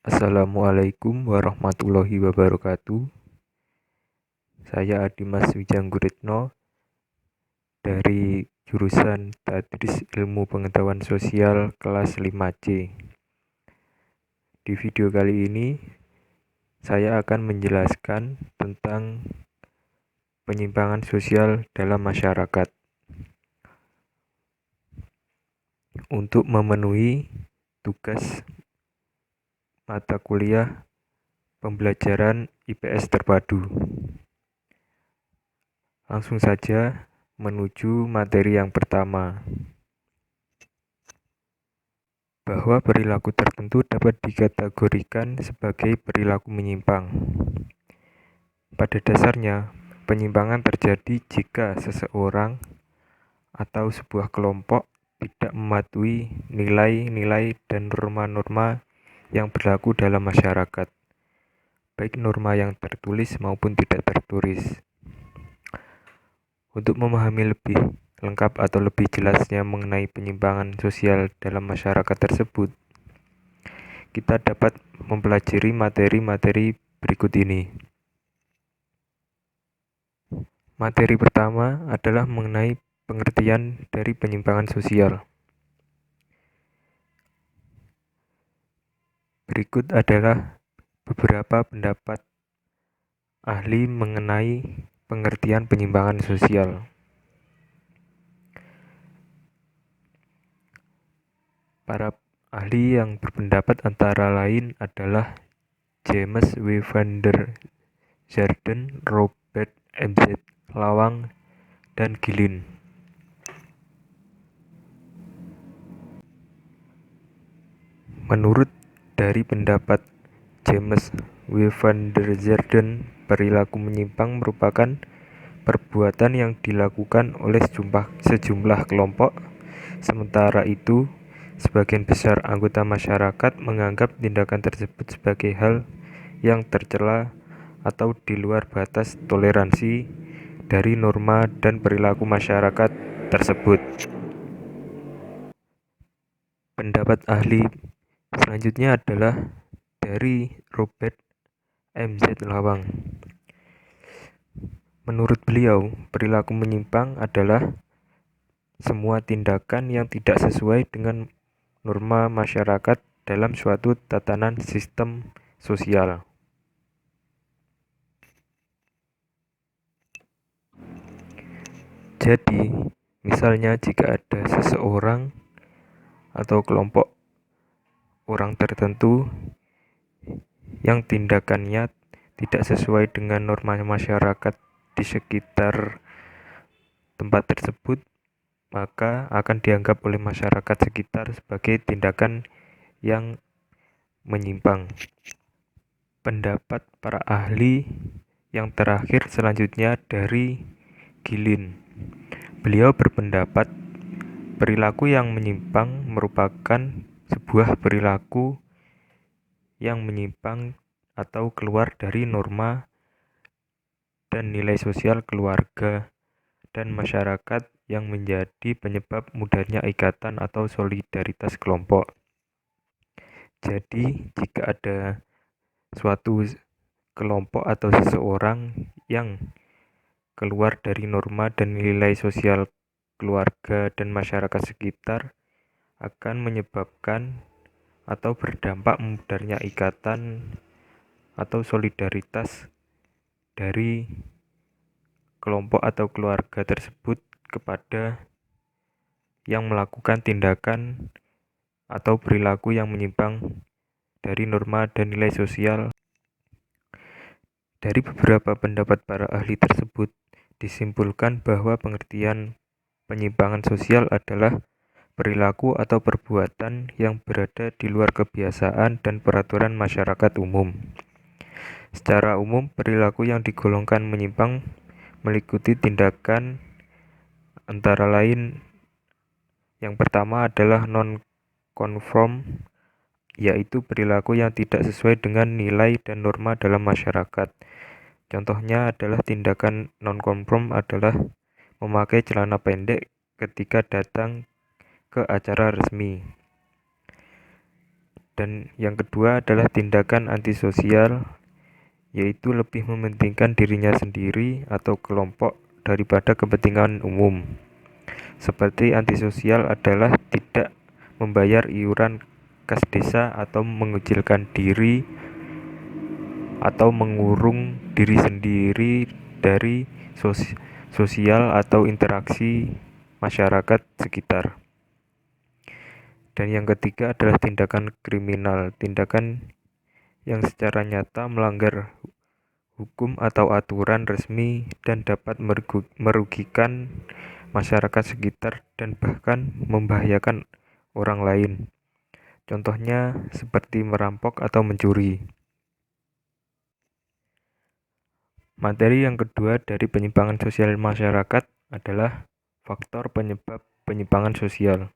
Assalamualaikum warahmatullahi wabarakatuh. Saya Adimas Wijangguritno dari jurusan Tadris Ilmu Pengetahuan Sosial kelas 5C. Di video kali ini saya akan menjelaskan tentang penyimpangan sosial dalam masyarakat. Untuk memenuhi tugas mata kuliah pembelajaran IPS terpadu. Langsung saja menuju materi yang pertama. Bahwa perilaku tertentu dapat dikategorikan sebagai perilaku menyimpang. Pada dasarnya, penyimpangan terjadi jika seseorang atau sebuah kelompok tidak mematuhi nilai-nilai dan norma-norma yang berlaku dalam masyarakat, baik norma yang tertulis maupun tidak tertulis. Untuk memahami lebih lengkap atau lebih jelasnya mengenai penyimpangan sosial dalam masyarakat tersebut, kita dapat mempelajari materi-materi berikut ini. Materi pertama adalah mengenai pengertian dari penyimpangan sosial. Berikut adalah beberapa pendapat ahli mengenai pengertian penyimpangan sosial. Para ahli yang berpendapat antara lain adalah James W. van der Zarden, Robert M.Z. Lawang, dan Gilin. Menurut dari pendapat James W. van der Zarden, perilaku menyimpang merupakan perbuatan yang dilakukan oleh sejumlah kelompok. Sementara itu, sebagian besar anggota masyarakat menganggap tindakan tersebut sebagai hal yang tercela atau di luar batas toleransi dari norma dan perilaku masyarakat tersebut. Pendapat ahli selanjutnya adalah dari Robert M.Z. Lawang. Menurut beliau, perilaku menyimpang adalah semua tindakan yang tidak sesuai dengan norma masyarakat dalam suatu tatanan sistem sosial. Jadi, misalnya jika ada seseorang atau kelompok orang tertentu yang tindakannya tidak sesuai dengan norma masyarakat di sekitar tempat tersebut, maka akan dianggap oleh masyarakat sekitar sebagai tindakan yang menyimpang. Pendapat para ahli yang terakhir selanjutnya dari Gilin. Beliau berpendapat perilaku yang menyimpang merupakan sebuah perilaku yang menyimpang atau keluar dari norma dan nilai sosial keluarga dan masyarakat yang menjadi penyebab mudahnya ikatan atau solidaritas kelompok. Jadi, jika ada suatu kelompok atau seseorang yang keluar dari norma dan nilai sosial keluarga dan masyarakat sekitar, akan menyebabkan atau berdampak mudarnya ikatan atau solidaritas dari kelompok atau keluarga tersebut kepada yang melakukan tindakan atau perilaku yang menyimpang dari norma dan nilai sosial. Dari beberapa pendapat para ahli tersebut, disimpulkan bahwa pengertian penyimpangan sosial adalah perilaku atau perbuatan yang berada di luar kebiasaan dan peraturan masyarakat umum. Secara umum, perilaku yang digolongkan menyimpang meliputi tindakan antara lain yang pertama adalah non-konform, yaitu perilaku yang tidak sesuai dengan nilai dan norma dalam masyarakat. Contohnya adalah tindakan non-konform adalah memakai celana pendek ketika datang ke acara resmi. Dan yang kedua adalah tindakan antisosial, yaitu lebih mementingkan dirinya sendiri atau kelompok daripada kepentingan umum. Seperti antisosial adalah tidak membayar iuran kas desa atau mengucilkan diri atau mengurung diri sendiri dari sosial atau interaksi masyarakat sekitar. Dan yang ketiga adalah tindakan kriminal, tindakan yang secara nyata melanggar hukum atau aturan resmi dan dapat merugikan masyarakat sekitar dan bahkan membahayakan orang lain. Contohnya seperti merampok atau mencuri. Materi yang kedua dari penyimpangan sosial masyarakat adalah faktor penyebab penyimpangan sosial.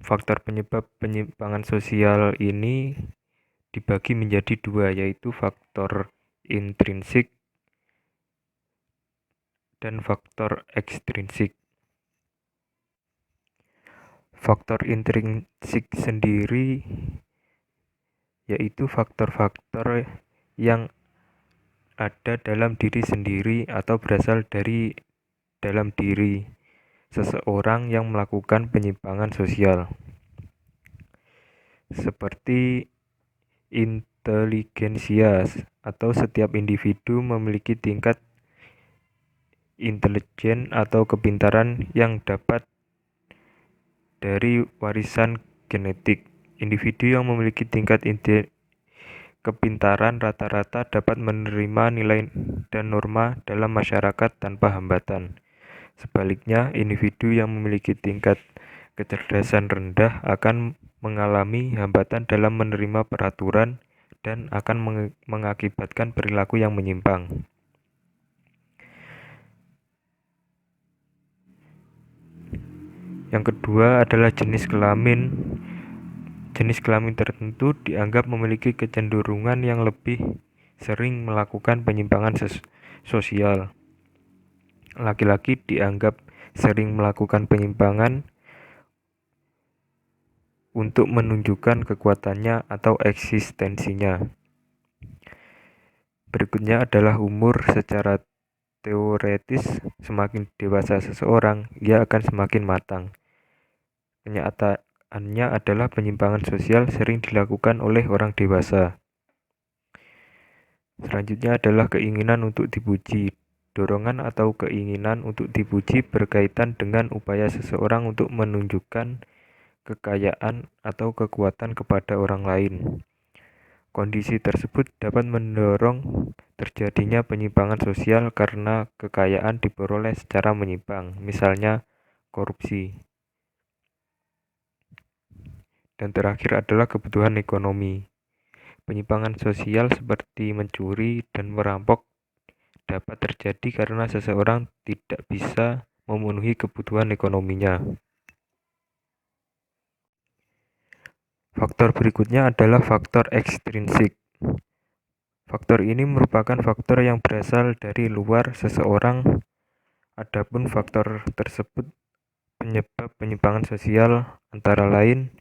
Faktor penyebab penyimpangan sosial ini dibagi menjadi dua, yaitu faktor intrinsik dan faktor ekstrinsik. Faktor intrinsik sendiri yaitu faktor-faktor yang ada dalam diri sendiri atau berasal dari dalam diri seseorang yang melakukan penyimpangan sosial, seperti inteligensia, atau setiap individu memiliki tingkat intelijen atau kepintaran yang dapat dari warisan genetik. Individu yang memiliki tingkat kepintaran rata-rata dapat menerima nilai dan norma dalam masyarakat tanpa hambatan. Sebaliknya, individu yang memiliki tingkat kecerdasan rendah akan mengalami hambatan dalam menerima peraturan dan akan mengakibatkan perilaku yang menyimpang. Yang kedua adalah jenis kelamin. Jenis kelamin tertentu dianggap memiliki kecenderungan yang lebih sering melakukan penyimpangan sosial. Laki-laki dianggap sering melakukan penyimpangan untuk menunjukkan kekuatannya atau eksistensinya. Berikutnya adalah umur. Secara teoretis, semakin dewasa seseorang, ia akan semakin matang. Kenyataannya adalah penyimpangan sosial sering dilakukan oleh orang dewasa. Selanjutnya adalah keinginan untuk dipuji. Dorongan atau keinginan untuk dipuji berkaitan dengan upaya seseorang untuk menunjukkan kekayaan atau kekuatan kepada orang lain. Kondisi tersebut dapat mendorong terjadinya penyimpangan sosial karena kekayaan diperoleh secara menyimpang, misalnya korupsi. Dan terakhir adalah kebutuhan ekonomi. Penyimpangan sosial seperti mencuri dan merampok dapat terjadi karena seseorang tidak bisa memenuhi kebutuhan ekonominya. Faktor berikutnya adalah faktor ekstrinsik. Faktor ini merupakan faktor yang berasal dari luar seseorang. Adapun faktor tersebut penyebab penyimpangan sosial antara lain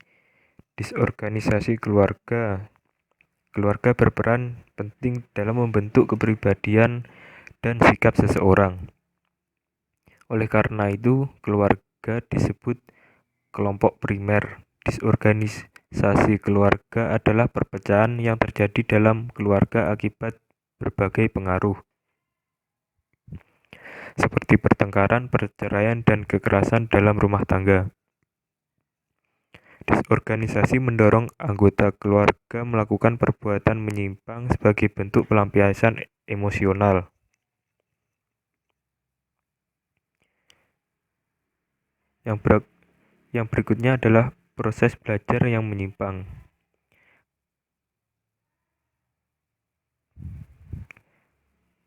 disorganisasi keluarga. Keluarga berperan penting dalam membentuk kepribadian dan sikap seseorang. Oleh karena itu, keluarga disebut kelompok primer. Disorganisasi keluarga adalah perpecahan yang terjadi dalam keluarga akibat berbagai pengaruh, seperti pertengkaran, perceraian, dan kekerasan dalam rumah tangga. Disorganisasi mendorong anggota keluarga melakukan perbuatan menyimpang sebagai bentuk pelampiasan emosional. Yang berikutnya adalah proses belajar yang menyimpang.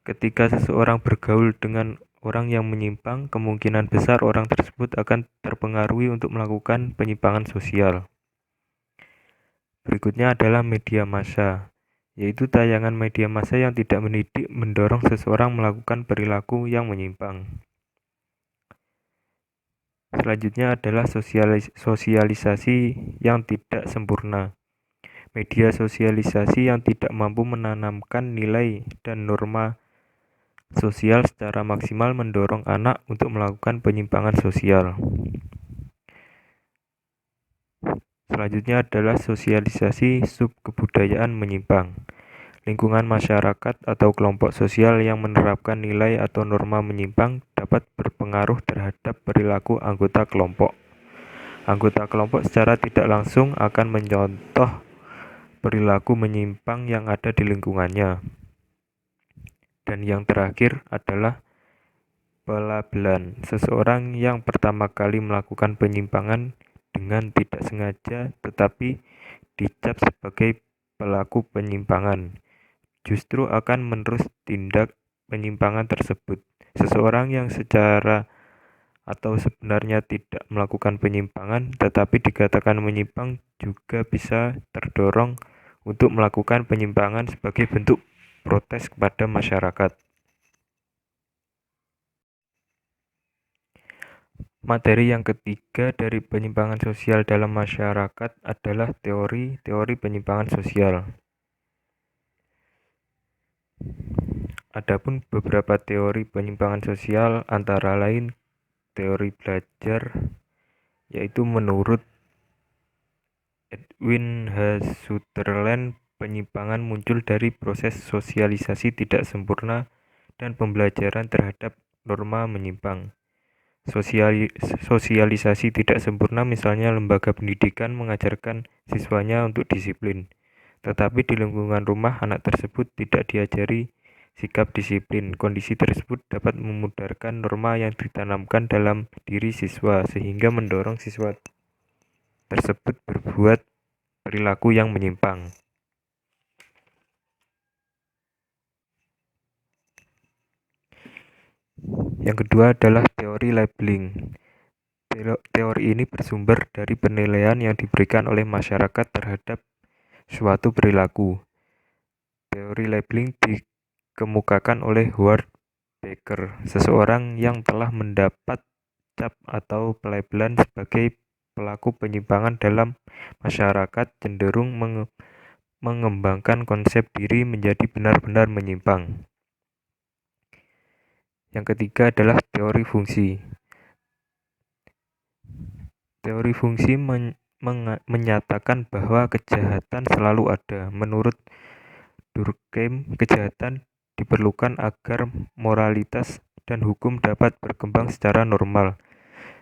Ketika seseorang bergaul dengan orang yang menyimpang, kemungkinan besar orang tersebut akan terpengaruhi untuk melakukan penyimpangan sosial. Berikutnya adalah media massa, yaitu tayangan media massa yang tidak mendidik mendorong seseorang melakukan perilaku yang menyimpang. Selanjutnya adalah sosialisasi yang tidak sempurna. Media sosialisasi yang tidak mampu menanamkan nilai dan norma sosial secara maksimal mendorong anak untuk melakukan penyimpangan sosial. Selanjutnya adalah sosialisasi subkebudayaan menyimpang. Lingkungan masyarakat atau kelompok sosial yang menerapkan nilai atau norma menyimpang dapat berpengaruh terhadap perilaku anggota kelompok. Anggota kelompok secara tidak langsung akan mencontoh perilaku menyimpang yang ada di lingkungannya. Dan yang terakhir adalah pelabelan. Seseorang yang pertama kali melakukan penyimpangan dengan tidak sengaja tetapi dicap sebagai pelaku penyimpangan justru akan menerus tindak penyimpangan tersebut. Seseorang yang secara atau sebenarnya tidak melakukan penyimpangan tetapi dikatakan menyimpang juga bisa terdorong untuk melakukan penyimpangan sebagai bentuk protes kepada masyarakat. Materi yang ketiga dari penyimpangan sosial dalam masyarakat adalah teori penyimpangan sosial. Adapun beberapa teori penyimpangan sosial antara lain teori belajar, yaitu menurut Edwin H. Sutherland, penyimpangan muncul dari proses sosialisasi tidak sempurna dan pembelajaran terhadap norma menyimpang. Sosialisasi tidak sempurna misalnya lembaga pendidikan mengajarkan siswanya untuk disiplin, tetapi di lingkungan rumah anak tersebut tidak diajari sikap disiplin. Kondisi tersebut dapat memudarkan norma yang ditanamkan dalam diri siswa sehingga mendorong siswa tersebut berbuat perilaku yang menyimpang. Yang kedua adalah teori labeling. Teori ini bersumber dari penilaian yang diberikan oleh masyarakat terhadap suatu perilaku. Teori labeling dikemukakan oleh Howard Baker, seseorang yang telah mendapat cap atau pelabelan sebagai pelaku penyimpangan dalam masyarakat cenderung mengembangkan konsep diri menjadi benar-benar menyimpang. Yang ketiga adalah teori fungsi. Teori fungsi menyatakan bahwa kejahatan selalu ada. Menurut Durkheim, kejahatan diperlukan agar moralitas dan hukum dapat berkembang secara normal.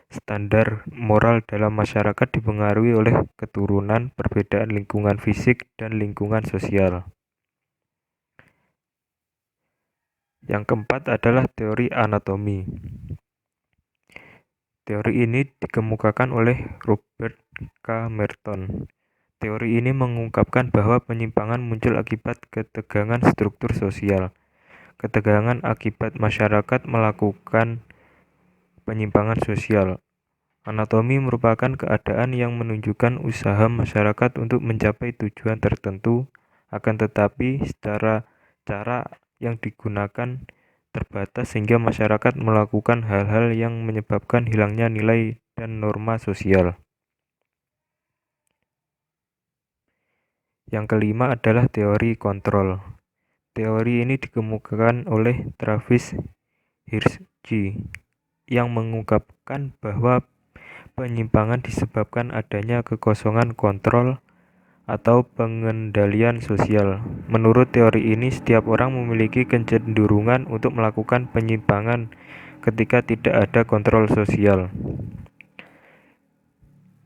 Standar moral dalam masyarakat dipengaruhi oleh keturunan, perbedaan lingkungan fisik, dan lingkungan sosial. Yang keempat adalah teori anatomi. Teori ini dikemukakan oleh Robert K. Merton. Teori ini mengungkapkan bahwa penyimpangan muncul akibat ketegangan struktur sosial. Ketegangan akibat masyarakat melakukan penyimpangan sosial. Anatomi merupakan keadaan yang menunjukkan usaha masyarakat untuk mencapai tujuan tertentu, akan tetapi secara cara yang digunakan terbatas sehingga masyarakat melakukan hal-hal yang menyebabkan hilangnya nilai dan norma sosial. Yang kelima adalah teori kontrol. Teori ini dikemukakan oleh Travis Hirschi yang mengungkapkan bahwa penyimpangan disebabkan adanya kekosongan kontrol atau pengendalian sosial. Menurut teori ini, setiap orang memiliki kecenderungan untuk melakukan penyimpangan ketika tidak ada kontrol sosial.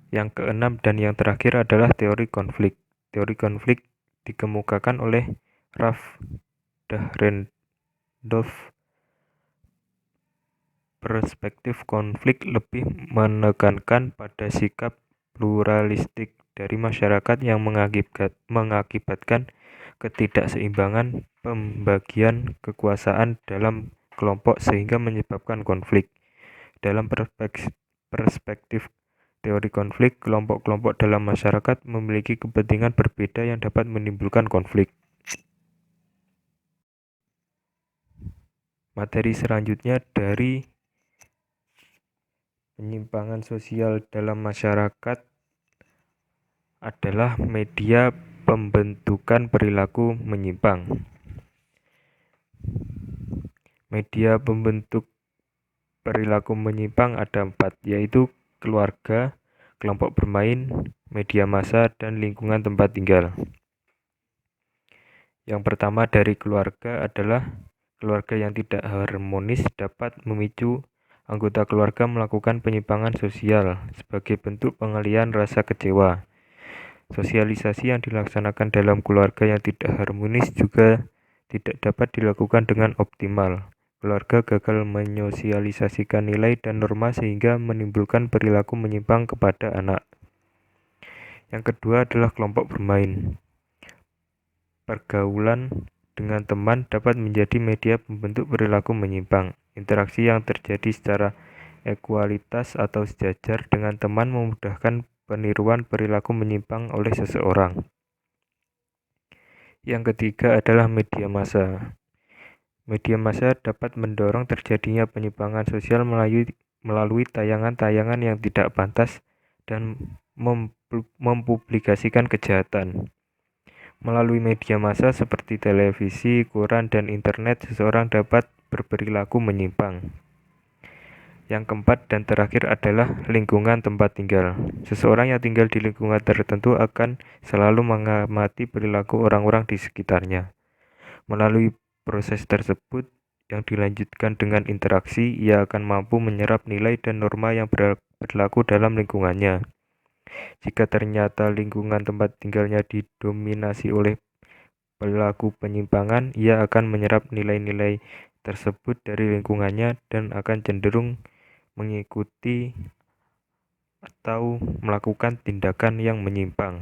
Yang keenam dan yang terakhir adalah teori konflik. Teori konflik dikemukakan oleh Ralph Dahrendorf. Perspektif konflik lebih menekankan pada sikap pluralistik dari masyarakat yang mengakibatkan ketidakseimbangan pembagian kekuasaan dalam kelompok sehingga menyebabkan konflik. Dalam perspektif teori konflik, kelompok-kelompok dalam masyarakat memiliki kepentingan berbeda yang dapat menimbulkan konflik. Materi selanjutnya dari Penyimpangan sosial dalam masyarakat adalah media pembentukan perilaku menyimpang. Media pembentuk perilaku menyimpang ada 4, yaitu keluarga, kelompok bermain, media massa, dan lingkungan tempat tinggal. Yang pertama dari keluarga adalah keluarga yang tidak harmonis dapat memicu anggota keluarga melakukan penyimpangan sosial sebagai bentuk pengalihan rasa kecewa. Sosialisasi yang dilaksanakan dalam keluarga yang tidak harmonis juga tidak dapat dilakukan dengan optimal. Keluarga gagal menyosialisasikan nilai dan norma sehingga menimbulkan perilaku menyimpang kepada anak. Yang kedua adalah kelompok bermain. Pergaulan dengan teman dapat menjadi media pembentuk perilaku menyimpang. Interaksi yang terjadi secara ekualitas atau sejajar dengan teman memudahkan peniruan perilaku menyimpang oleh seseorang. Yang ketiga adalah media massa. Media massa dapat mendorong terjadinya penyimpangan sosial melalui tayangan-tayangan yang tidak pantas dan mempublikasikan kejahatan. Melalui media massa seperti televisi, koran, dan internet, seseorang dapat berperilaku menyimpang. Yang keempat dan terakhir adalah lingkungan tempat tinggal. Seseorang yang tinggal di lingkungan tertentu akan selalu mengamati perilaku orang-orang di sekitarnya. Melalui proses tersebut yang dilanjutkan dengan interaksi, ia akan mampu menyerap nilai dan norma yang berlaku dalam lingkungannya. Jika ternyata lingkungan tempat tinggalnya didominasi oleh pelaku penyimpangan, ia akan menyerap nilai-nilai tersebut dari lingkungannya dan akan cenderung mengikuti atau melakukan tindakan yang menyimpang.